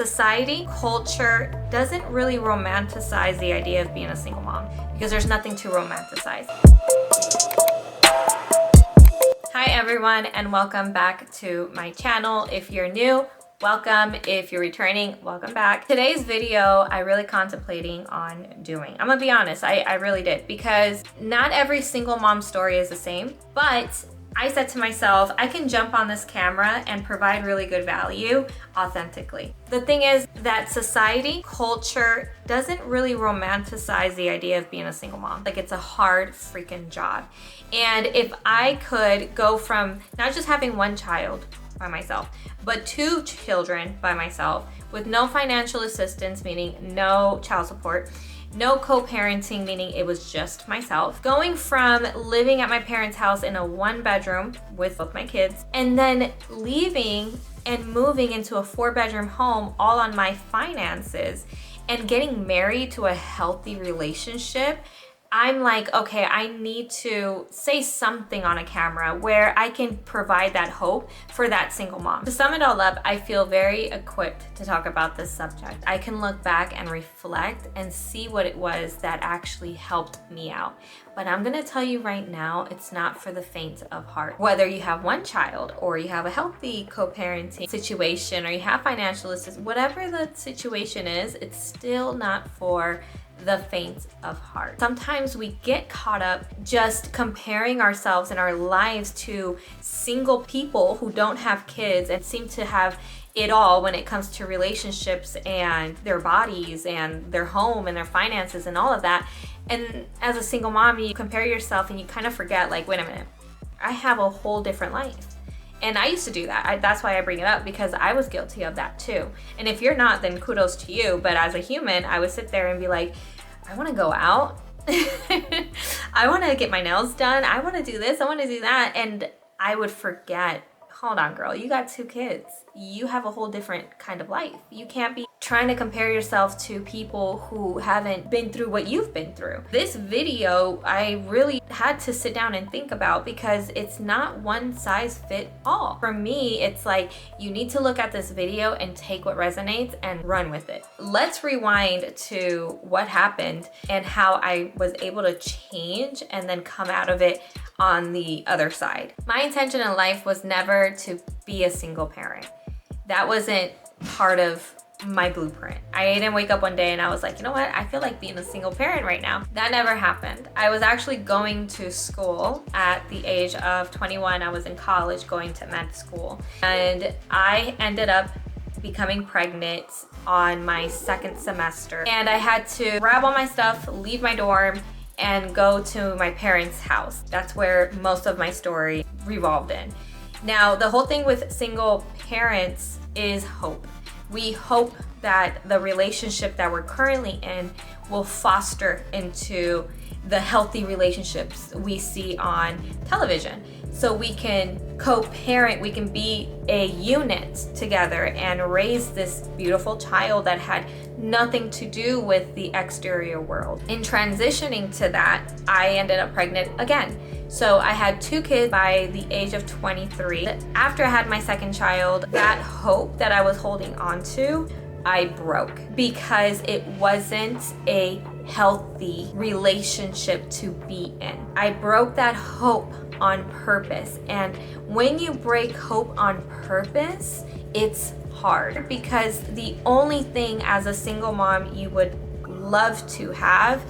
Society, culture doesn't really romanticize the idea of being a single mom because there's nothing to romanticize. Hi everyone, and welcome back to my channel. If you're new, welcome. If you're returning, welcome back. Today's video I really contemplating on doing. I'm gonna be honest, I really did, because not every single mom story is the same, but I said to myself, I can jump on this camera and provide really good value authentically. The thing is that society, culture doesn't really romanticize the idea of being a single mom. Like, it's a hard freaking job. And if I could go from not just having one child by myself, but 2 children by myself with no financial assistance, meaning no child support, no co-parenting, meaning it was just myself, going from living at my parents' house in a 1-bedroom with both my kids, and then leaving and moving into a 4-bedroom home all on my finances and getting married to a healthy relationship. I'm like, okay, I need to say something on a camera where I can provide that hope for that single mom. To sum it all up, I feel very equipped to talk about this subject. I can look back and reflect and see what it was that actually helped me out. But I'm gonna tell you right now, it's not for the faint of heart. Whether you have one child or you have a healthy co-parenting situation or you have financial assistance, whatever the situation is, it's still not for the faint of heart. Sometimes we get caught up just comparing ourselves and our lives to single people who don't have kids and seem to have it all when it comes to relationships and their bodies and their home and their finances and all of that. And as a single mom, you compare yourself and you kind of forget, like, wait a minute, I have a whole different life. And I used to do that. That's why I bring it up, because I was guilty of that too. And if you're not, then kudos to you. But as a human, I would sit there and be like, I want to go out. I want to get my nails done. I want to do this. I want to do that. And I would forget, hold on, girl, you got 2 kids. You have a whole different kind of life. You can't be trying to compare yourself to people who haven't been through what you've been through. This video, I really had to sit down and think about, because it's not one size fit all. For me, it's like, you need to look at this video and take what resonates and run with it. Let's rewind to what happened and how I was able to change and then come out of it on the other side. My intention in life was never to be a single parent. That wasn't part of my blueprint. I didn't wake up one day and I was like, you know what? I feel like being a single parent right now. That never happened. I was actually going to school at the age of 21. I was in college going to med school, and I ended up becoming pregnant on my 2nd semester. And I had to grab all my stuff, leave my dorm, and go to my parents' house. That's where most of my story revolved in. Now, the whole thing with single parents is hope. We hope that the relationship that we're currently in will foster into the healthy relationships we see on television. So we can co-parent, we can be a unit together and raise this beautiful child that had nothing to do with the exterior world. In transitioning to that, I ended up pregnant again. So I had 2 kids by the age of 23. After I had my 2nd child, that hope that I was holding on to, I broke, because it wasn't a healthy relationship to be in. I broke that hope on purpose. And when you break hope on purpose, it's hard, because the only thing as a single mom you would love to have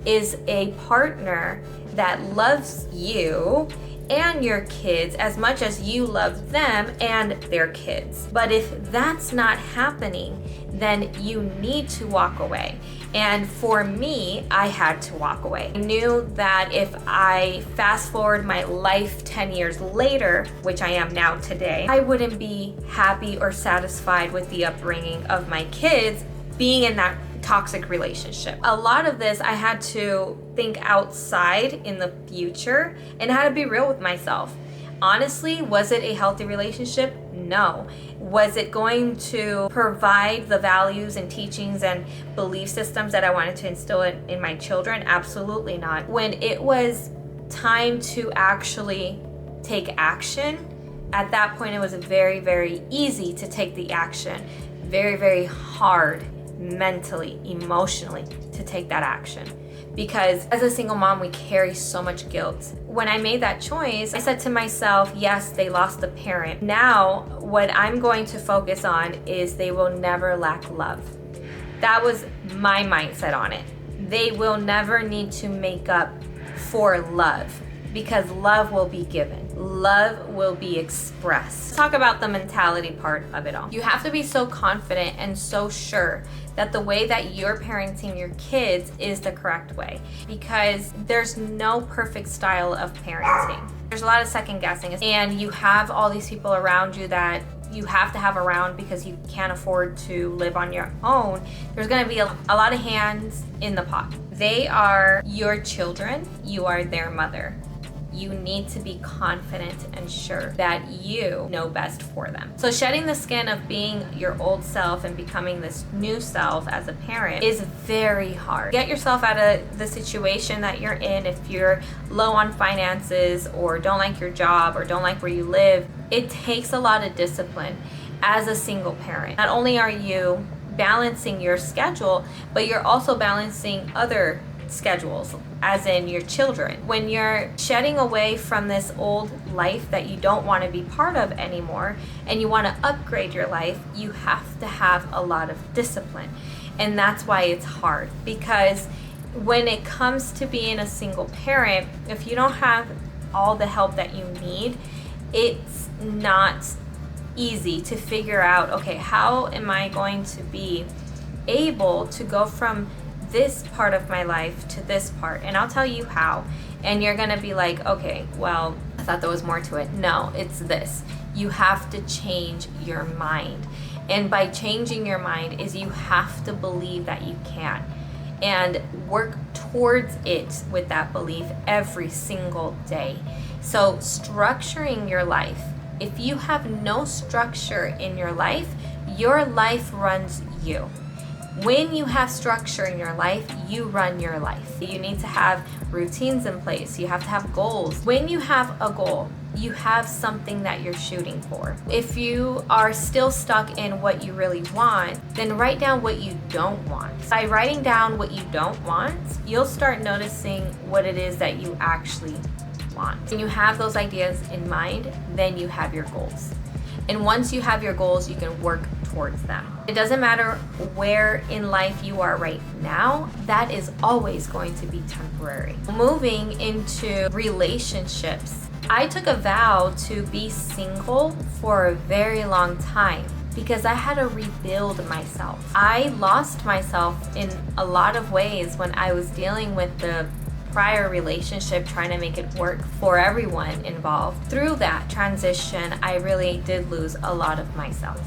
is a partner that loves you and your kids as much as you love them and their kids. But if that's not happening, then you need to walk away. And for me, I had to walk away. I knew that if I fast forward my life 10 years later, which I am now today, I wouldn't be happy or satisfied with the upbringing of my kids being in that toxic relationship. A lot of this I had to think outside in the future and how to be real with myself. Honestly, was it a healthy relationship? No. Was it going to provide the values and teachings and belief systems that I wanted to instill in my children? Absolutely not. When it was time to actually take action, at that point it was very, very easy to take the action. very, very hard mentally, emotionally to take that action. Because as a single mom, we carry so much guilt. When I made that choice, I said to myself, yes, they lost a parent. Now, what I'm going to focus on is they will never lack love. That was my mindset on it. They will never need to make up for love, because love will be given. Love will be expressed. Let's talk about the mentality part of it all. You have to be so confident and so sure that the way that you're parenting your kids is the correct way, because there's no perfect style of parenting. There's a lot of second guessing, and you have all these people around you that you have to have around because you can't afford to live on your own. There's going to be a lot of hands in the pot. They are your children. You are their mother. You need to be confident and sure that you know best for them. So shedding the skin of being your old self and becoming this new self as a parent is very hard. Get yourself out of the situation that you're in. If you're low on finances or don't like your job or don't like where you live, it takes a lot of discipline as a single parent. Not only are you balancing your schedule, but you're also balancing other schedules, as in your children. When you're shedding away from this old life that you don't want to be part of anymore and you want to upgrade your life, you have to have a lot of discipline. And that's why it's hard, because when it comes to being a single parent, if you don't have all the help that you need, it's not easy to figure out, okay, how am I going to be able to go from this part of my life to this part? And I'll tell you how. And you're gonna be like, okay, well, I thought there was more to it. No, it's this. You have to change your mind. And by changing your mind is you have to believe that you can and work towards it with that belief every single day. So structuring your life. If you have no structure in your life runs you. When you have structure in your life, you run your life. You need to have routines in place. You have to have goals. When you have a goal, you have something that you're shooting for. If you are still stuck in what you really want, then write down what you don't want. By writing down what you don't want, you'll start noticing what it is that you actually want. When you have those ideas in mind, then you have your goals. And once you have your goals, you can work towards them. It doesn't matter where in life you are right now, that is always going to be temporary. Moving into relationships, I took a vow to be single for a very long time because I had to rebuild myself. I lost myself in a lot of ways when I was dealing with the prior relationship, trying to make it work for everyone involved. Through that transition, I really did lose a lot of myself.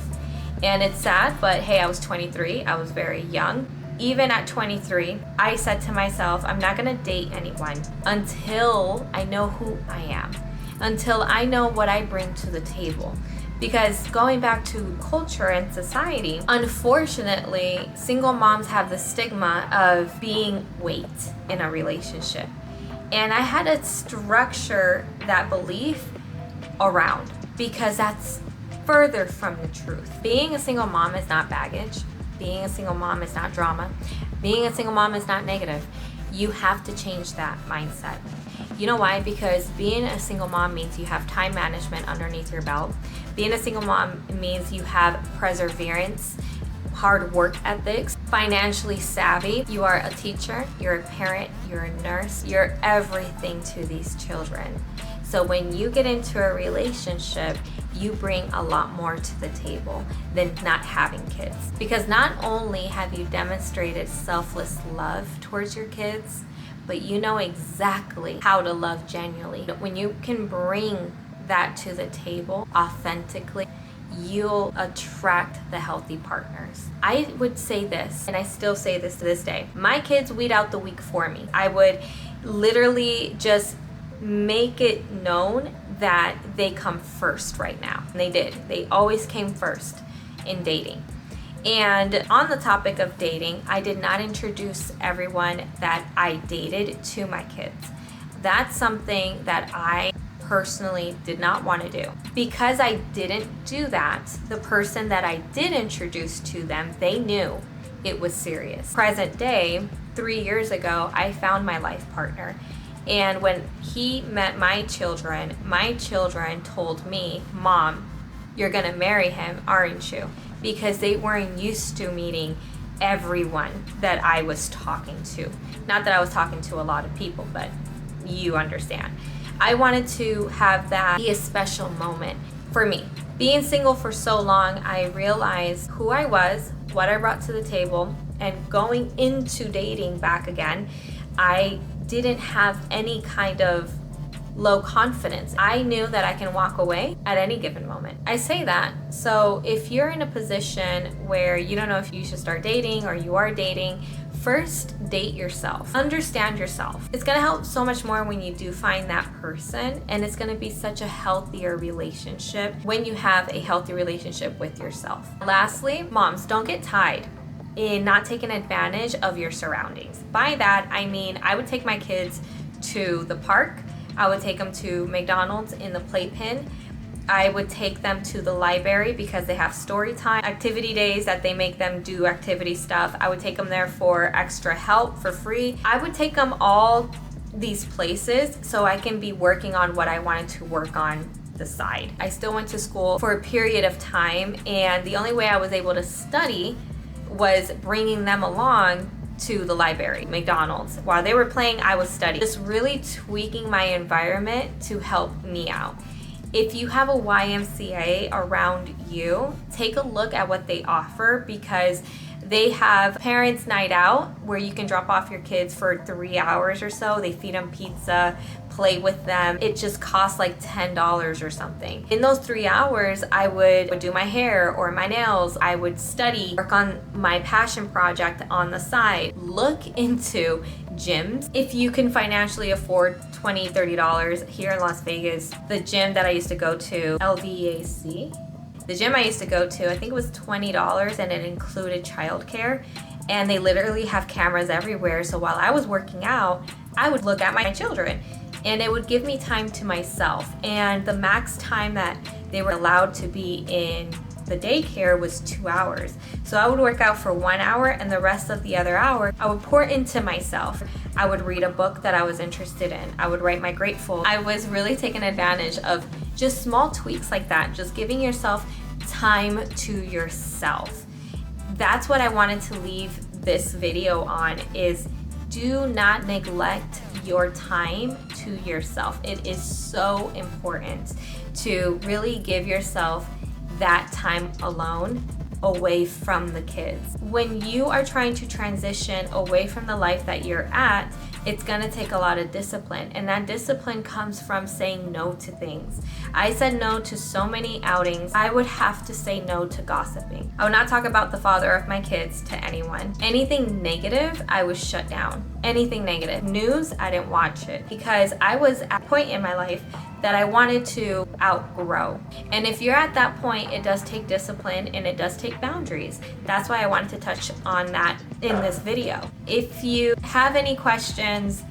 And it's sad, but hey, I was 23. I was very young. Even at 23, I said to myself, I'm not gonna date anyone until I know who I am, until I know what I bring to the table. Because going back to culture and society, unfortunately, single moms have the stigma of being weight in a relationship. And I had to structure that belief around, because that's further from the truth. Being a single mom is not baggage. Being a single mom is not drama. Being a single mom is not negative. You have to change that mindset. You know why? Because being a single mom means you have time management underneath your belt. Being a single mom means you have perseverance, hard work ethics, financially savvy. You are a teacher, you're a parent, you're a nurse, you're everything to these children. So when you get into a relationship, you bring a lot more to the table than not having kids. Because not only have you demonstrated selfless love towards your kids, but you know exactly how to love genuinely. When you can bring that to the table authentically, you'll attract the healthy partners. I would say this, and I still say this to this day, my kids weed out the weak for me. I would literally just make it known that they come first right now. And they did. They always came first in dating. And on the topic of dating, I did not introduce everyone that I dated to my kids. That's something that I personally did not want to do. Because I didn't do that, the person that I did introduce to them, they knew it was serious. Present day, 3 years ago, I found my life partner. And when he met my children told me, Mom, you're gonna marry him, aren't you? Because they weren't used to meeting everyone that I was talking to. Not that I was talking to a lot of people, but you understand. I wanted to have that be a special moment for me. Being single for so long, I realized who I was, what I brought to the table, and going into dating back again, I didn't have any kind of low confidence. I knew that I can walk away at any given moment. I say that, so if you're in a position where you don't know if you should start dating or you are dating, first date yourself. Understand yourself. It's gonna help so much more when you do find that person, and it's gonna be such a healthier relationship when you have a healthy relationship with yourself. Lastly, moms, don't get tied in not taking advantage of your surroundings. By that, I mean I would take my kids to the park, I would take them to McDonald's in the playpen, I would take them to the library because they have story time, activity days that they make them do activity stuff. I would take them there for extra help for free. I would take them all these places so I can be working on what I wanted to work on the side. I still went to school for a period of time, and the only way I was able to study was bringing them along to the library, McDonald's. While they were playing, I was studying. Just really tweaking my environment to help me out. If you have a YMCA around you, take a look at what they offer, because they have parents' night out where you can drop off your kids for 3 hours or so. They feed them pizza, play with them. It just costs like $10 or something. In those 3 hours, I would do my hair or my nails. I would study, work on my passion project on the side. Look into gyms. If you can financially afford $20, $30 here in Las Vegas, the gym that I used to go to, LVAC, the gym I used to go to, I think it was $20, and it included childcare. And they literally have cameras everywhere. So while I was working out, I would look at my children, and it would give me time to myself. And the max time that they were allowed to be in the daycare was 2 hours. So I would work out for 1 hour, and the rest of the other hour, I would pour into myself. I would read a book that I was interested in. I would write my grateful. I was really taking advantage of just small tweaks like that, just giving yourself time to yourself. That's what I wanted to leave this video on, is do not neglect your time to yourself. It is so important to really give yourself that time alone, away from the kids. When you are trying to transition away from the life that you're at, it's gonna take a lot of discipline, and that discipline comes from saying no to things. I said no to so many outings. I would have to say no to gossiping. I would not talk about the father of my kids to anyone. Anything negative, I was shut down. Anything negative. News, I didn't watch it, because I was at a point in my life that I wanted to outgrow. And if you're at that point, it does take discipline and it does take boundaries. That's why I wanted to touch on that in this video. If you have any questions,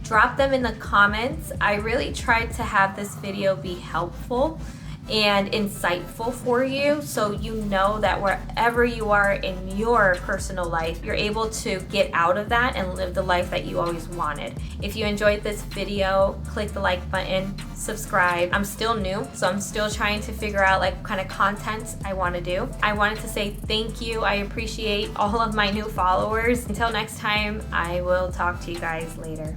drop them in the comments. I really tried to have this video be helpful and insightful for you, so you know that wherever you are in your personal life, you're able to get out of that and live the life that you always wanted. If you enjoyed this video, click the like button, subscribe. I'm still new, so I'm still trying to figure out like what kind of content I want to do. I wanted to say thank you. I appreciate all of my new followers. Until next time, I will talk to you guys later.